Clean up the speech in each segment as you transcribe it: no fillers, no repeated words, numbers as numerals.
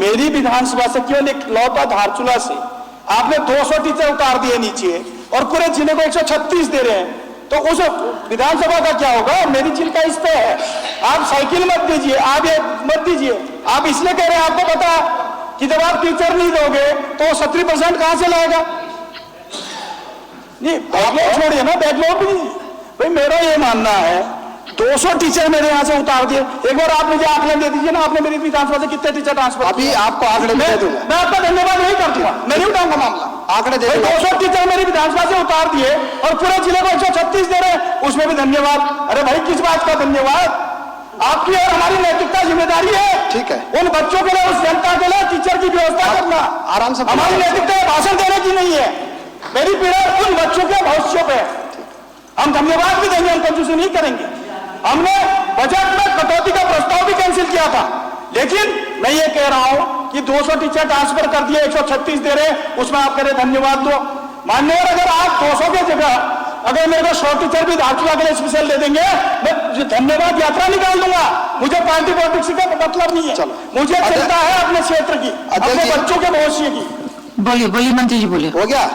मेरी विधानसभा से केवल एक लौटा धारचूला से आपने 200 टीचर उतार दिए नीचे और पूरे जिले को 136 दे रहे हैं, तो उस विधानसभा का क्या होगा? मेरी जिले का इस पे है। आप साइकिल मत दीजिए, आप ये मत दीजिए। आप इसलिए कह रहे हैं, आपको पता कि जब आप टीचर नहीं दोगे तो 70% कहां से लाएगा? नहीं, बैकलॉग छोड़िए ना, बैकलॉग भी नहीं। भाई मेरा ये मानना है 200 टीचर मेरे यहाँ से उतार दिए। एक बार आप मुझे आंकड़े दे दीजिए ना, आपने मेरी विधानसभा से कितने टीचर ट्रांसफर? अभी आपको आंकड़े दे दूंगा। मैं आपका धन्यवाद नहीं कर दूंगा, मैं नहीं उठाऊंगा मामला। आंकड़े दे 200 टीचर मेरी विधानसभा से उतार दिए और पूरे जिले को 136 दे रहे, उसमें भी धन्यवाद। अरे भाई किस बात का धन्यवाद? आपकी और हमारी नैतिकता जिम्मेदारी है, ठीक है, उन बच्चों के लिए, उस जनता के लिए टीचर की व्यवस्था करना। आराम से, हमारी नैतिकता भाषण देने की नहीं है। मेरी पीड़ा उन बच्चों के भविष्य पे। हम धन्यवाद भी देंगे, हम कंजूसी नहीं करेंगे। हमने बजट में कटौती का प्रस्ताव भी कैंसिल किया था, लेकिन मैं ये कह रहा हूं कि 200 टीचर ट्रांसफर कर दिए, 136 दे रहे, उसमें आप कह रहे धन्यवाद दो। मान्यवर, अगर आप 200 की जगह अगर मेरे को 100 टीचर भी धारचूला के लिए स्पेशल दे देंगे, मैं धन्यवाद यात्रा निकाल दूंगा। मुझे पार्टी पॉलिटिक्स का मतलब नहीं है, मुझे चिंता है अपने क्षेत्र की, अपने बच्चों के भविष्य की। बोलिए बोलिए मंत्री जी, बोलिए। हो गया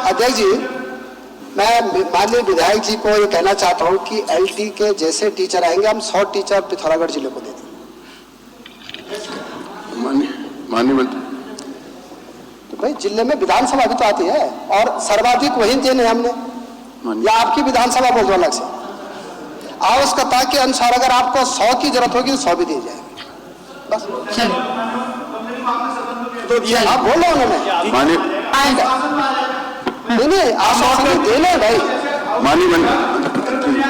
अध्यक्ष जी? मैं माननीय विधायक जी को ये कहना चाहता हूं कि एलटी के जैसे टीचर आएंगे, हम 100 टीचर पिथौरागढ़ जिले को दे देंगे। माननीय मंत्री, तो भाई जिले में विधानसभा भी तो आती है और सर्वाधिक वही देने हमने, या आपकी विधानसभा बोल दो अलग से। आवश्यकता के अनुसार अगर आपको 100 की जरूरत होगी तो 100 भी दी जाएगी, बस। तो आप बोलो उन्होंने माननीय नहीं आश्वासन देने भाई। माननीय मंत्री,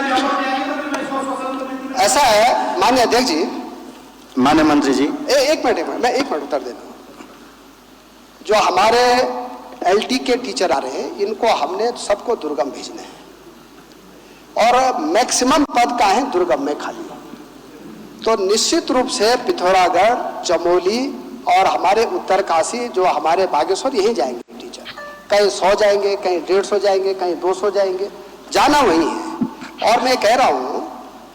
ऐसा है माननीय अध्यक्ष जी, माननीय मंत्री जी, एक मिनट मैं एक मिनट उत्तर देता हूं। जो हमारे एलटी के टीचर आ रहे हैं, इनको हमने सबको दुर्गम भेजने हैं और मैक्सिमम पद का है दुर्गम में खाली। तो निश्चित रूप से पिथौरागढ़, चमोली और हमारे उत्तरकाशी, जो हमारे बागेश्वर, यहीं जाएंगे टीचर। कहीं 100 जाएंगे, कहीं 150 जाएंगे, कहीं 200 जाएंगे, जाना वही है। और मैं कह रहा हूं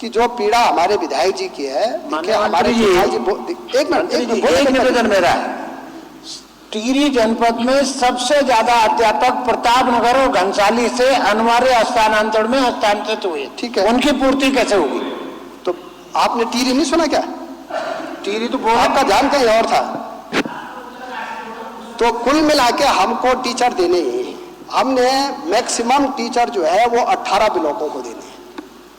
कि जो पीड़ा हमारे विधायक जी की है, हमारे विधायक जी, एक मिनट निवेदन मेरा है, टिहरी जनपद में सबसे ज्यादा अध्यापक प्रतापनगर और घनसाली से अनिवार्य स्थानांतरण में हस्तांतरित हुए, ठीक है, उनकी पूर्ति कैसे होगी? तो आपने टिहरी नहीं सुना क्या? टिहरी तो बहुत, आपका ध्यान कहीं और था। तो कुल मिला के हमको टीचर देने ही, हमने मैक्सिमम टीचर जो है वो 18 ब्लॉकों को देने हैं।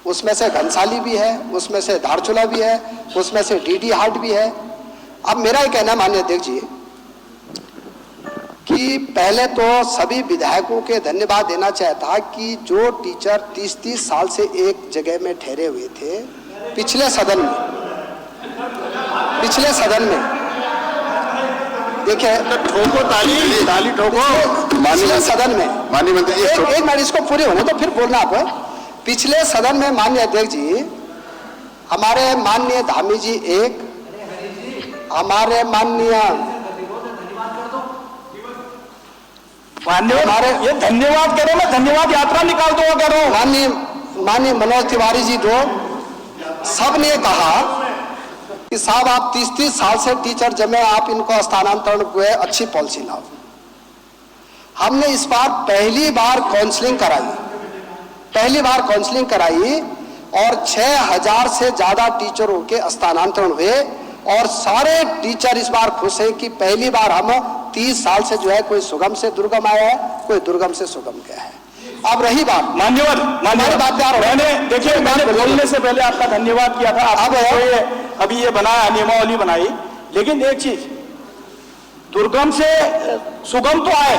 उसमें से घनसाली भी है, उसमें से धारचूला भी है, उसमें से डीडी हाट भी है। अब मेरा ये कहना माननीय अध्यक्ष जी कि पहले तो सभी विधायकों के धन्यवाद देना चाहता कि जो टीचर 30-30 साल से एक जगह में ठहरे हुए थे, पिछले सदन में देखिए, ठोको ताली ठोको। पिछले सदन में, माननीय मंत्री, एक मिनट इसको पूरे होने तो फिर बोलना आप। पिछले सदन में माननीय अध्यक्ष जी, हमारे माननीय धामी जी एक, हमारे माननीय हमारे ये धन्यवाद करो, मैं धन्यवाद यात्रा निकाल दूंगा कह रहा हूं। माननीय मनोज तिवारी जी दो, सब ने कहा कि साहब आप 30-30 साल से टीचर जमे, आप इनको स्थानांतरण हुए, अच्छी पॉलिसी लाओ। हमने इस बार पहली बार काउंसलिंग कराई और 6000 से ज्यादा टीचरों के स्थानांतरण हुए और सारे टीचर इस बार खुश हैं कि पहली बार हम 30 साल से जो है, कोई सुगम से दुर्गम आया है, कोई दुर्गम से सुगम गया है। अब रही बात, मान्यवर मैंने देखिए, मैंने बोलने से पहले आपका धन्यवाद किया था। अब अभी ये बनाया, नियमावली बनाई, लेकिन एक चीज, दुर्गम से सुगम तो आए,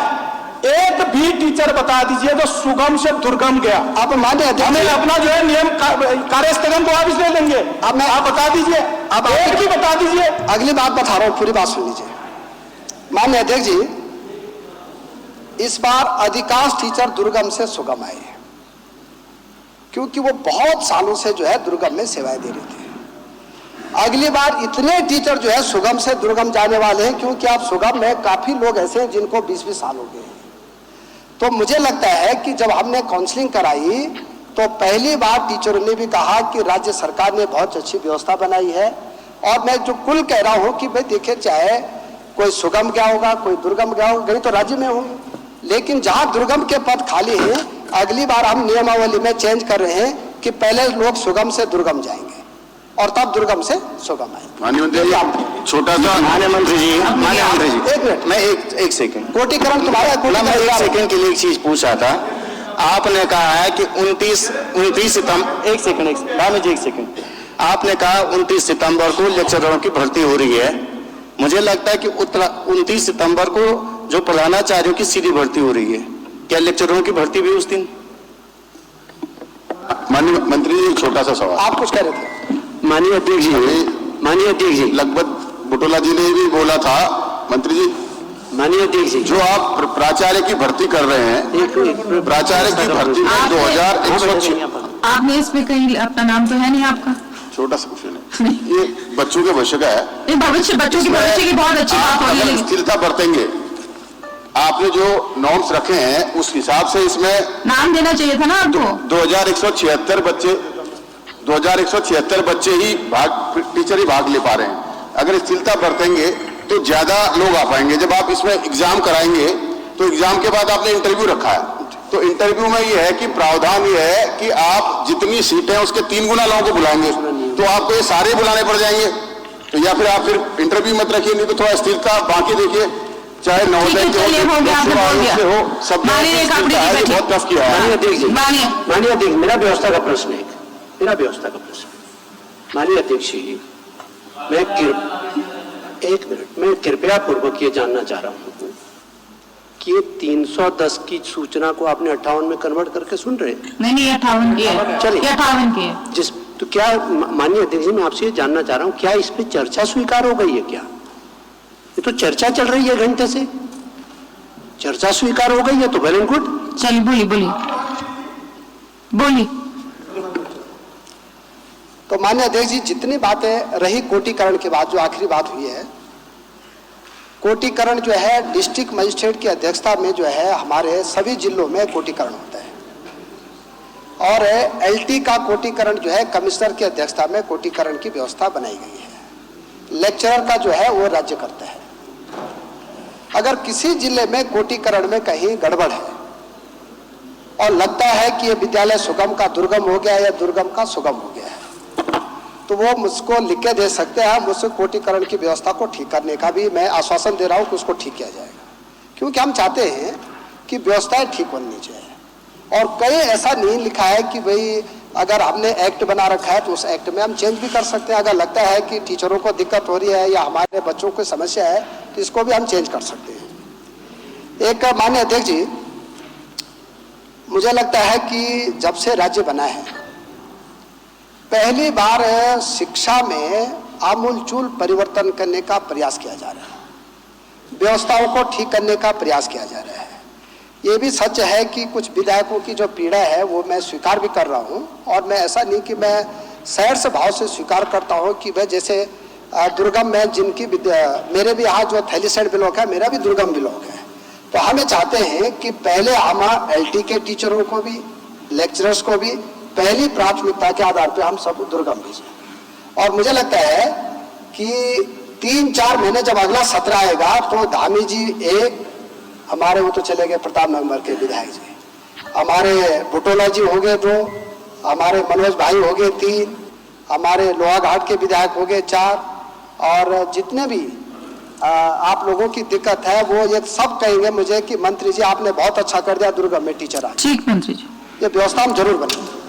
एक भी टीचर बता दीजिए तो सुगम से दुर्गम गया। आप मान्य हमें अपना जो है नियम कार्य स्थगन तो आप इसलिए देंगे, अब आप बता दीजिए, अब एक भी बता दीजिए। अगली बात बता रहा हूं, पूरी बात सुन लीजिए। माननीय अध्यक्ष जी, इस बार अधिकांश टीचर दुर्गम से सुगम आए हैं, क्योंकि वो बहुत सालों से जो है दुर्गम में सेवाएं दे रहे थे। अगली बार इतने टीचर जो है सुगम से दुर्गम जाने वाले हैं, क्योंकि आप सुगम में काफी लोग ऐसे हैं जिनको 20-20 साल हो गए हैं। तो मुझे लगता है कि जब हमने काउंसलिंग कराई तो पहली बार टीचरों ने भी कहा कि राज्य सरकार ने बहुत अच्छी व्यवस्था बनाई है। और मैं जो कुल कह रहा हूं कि भाई देखिए, चाहे कोई सुगम गया होगा, कोई दुर्गम गया होगा, गई तो राज्य में होंगे, लेकिन जहां दुर्गम के पद खाली हैं, अगली बार हम नियमावली में चेंज कर रहे हैं कि पहले लोग सुगम से दुर्गम जाएंगे और तब दुर्गम से सुगम आएंगे। माननीय मंत्री जी, छोटा सा माननीय मंत्री जी, माननीय मंत्री जी, एक मिनट, मैं एक सेकंड, कोटिकरण तुम्हारा, मैं एक सेकंड के लिए एक चीज पूछ रहा था। आपने कहा है कि 29 सितंबर, एक सेकंड, आपने कहा 29 सितंबर को लेक्चररों की भर्ती हो रही है। मुझे लगता है कि 29 सितंबर को जो प्रधानाचार्यों की सीधी भर्ती हो रही है, क्या लेक्चररों की भर्ती भी उस दिन? माननीय मंत्री जी, छोटा सा सवाल। आप कुछ कह रहे थे? माननीय अध्यक्ष जी, माननीय अध्यक्ष जी, लगभग बुटोला जी ने भी बोला था। मंत्री जी, माननीय अध्यक्ष जी, जो आप प्राचार्य की भर्ती कर रहे हैं, प्राचार्य की भर्ती में 2106, आपने इसमें कहीं अपना नाम तो है नहीं आपका? छोटा सा क्वेश्चन है, ये बच्चों के भविष्य का है। नहीं, भविष्य, बच्चों की भविष्य की बहुत अच्छी बात हो रही है। स्थिरता बरतेंगे, आपने जो नॉर्म्स रखे हैं उस हिसाब से इसमें नाम देना चाहिए था ना आपको। 2176 बच्चे ही टीचर ही भाग ले पा रहे हैं। अगर स्थिरता बरतेंगे तो ज्यादा लोग आ पाएंगे। जब आप इसमें एग्जाम कराएंगे तो एग्जाम के बाद आपने इंटरव्यू रखा है, तो इंटरव्यू में ये है कि प्रावधान ये है कि आप जितनी सीटें हैं उसके 3 गुना लोगों को बुलाएंगे, तो आपको ये सारे बुलाने पड़ जाएंगे। तो या फिर आप इंटरव्यू मत रखिए, नहीं तो थोड़ा स्थिरता बाकी देखिए, चाहे नवोदय के हो, सब बहुत टफ किया है। माननीय अध्यक्ष, मेरा व्यवस्था का प्रश्न है, माननीय अध्यक्ष जी, मैं कृपया पूर्वक ये जानना चाह रहा हूँ कि ये 310 की सूचना को आपने 58 में कन्वर्ट करके सुन रहे हैं? नहीं, 58 की है। चलिए, 58 की है। तो क्या माननीय अध्यक्ष जी, मैं आपसे ये जानना चाह रहा हूँ, क्या इस पे चर्चा स्वीकार हो गई है? क्या ये तो चर्चा चल रही है घंटे से, चर्चा स्वीकार हो गई है तो वेल एंड गुड। चलिए, बोलिए। तो माननीय अध्यक्ष जी, जितनी बातें रही कोटिकरण के बाद, जो आखिरी बात हुई है, कोटिकरण जो है डिस्ट्रिक्ट मजिस्ट्रेट की अध्यक्षता में जो है हमारे सभी जिलों में कोटिकरण होता है। और एलटी का कोटिकरण जो है कमिश्नर की अध्यक्षता में कोटिकरण की व्यवस्था बनाई गई है। लेक्चरर का जो है वो राज्य करता है। अगर किसी जिले में कोटिकरण में कहीं गड़बड़ है और लगता है कि ये विद्यालय सुगम का दुर्गम हो गया या दुर्गम का सुगम हो गया है, तो वो मुझको लिख के दे सकते हैं। मुझसे कोटिकरण की व्यवस्था को ठीक करने का भी मैं आश्वासन दे रहा हूँ कि उसको ठीक किया जाएगा, क्योंकि हम चाहते हैं कि व्यवस्थाएं ठीक होनी चाहिए। और कहीं ऐसा नहीं लिखा है कि भाई अगर हमने एक्ट बना रखा है तो उस एक्ट में हम चेंज भी कर सकते हैं। अगर लगता है कि टीचरों को दिक्कत हो रही है या हमारे बच्चों को समस्या है तो इसको भी हम चेंज कर सकते हैं। एक माननीय अध्यक्ष जी, मुझे लगता है कि जब से राज्य बना है, पहली बार शिक्षा में आमूलचूल परिवर्तन करने का प्रयास किया जा रहा है, व्यवस्थाओं को ठीक करने का प्रयास किया जा रहा है। ये भी सच है कि कुछ विधायकों की जो पीड़ा है वो मैं स्वीकार भी कर रहा हूँ, और मैं ऐसा नहीं कि मैं सहर्ष भाव से स्वीकार करता हूँ कि वह जैसे दुर्गम में जिनकी मेरे भी यहाँ जो थैलीसैड ब्लॉक है, मेरा भी दुर्गम ब्लॉक है, तो हम चाहते हैं कि पहले हम एलटी के टीचरों को भी, लेक्चरर्स को भी पहली प्राथमिकता के आधार पर हम सब दुर्गम भेजें। और मुझे लगता है कि 3-4 महीने जब अगला सत्र आएगा तो धामी जी एक, हमारे वो तो चले गए प्रताप नगर के विधायक जी, हमारे बुटोला जी हो गए 2, हमारे मनोज भाई हो गए 3, हमारे लोहाघाट के विधायक हो गए 4, और जितने भी आप लोगों की दिक्कत है वो ये सब कहेंगे मुझे कि मंत्री जी आपने बहुत अच्छा कर दिया, दुर्गम में टीचर आ। ठीक मंत्री जी, ये व्यवस्था हम जरूर बनाएंगे।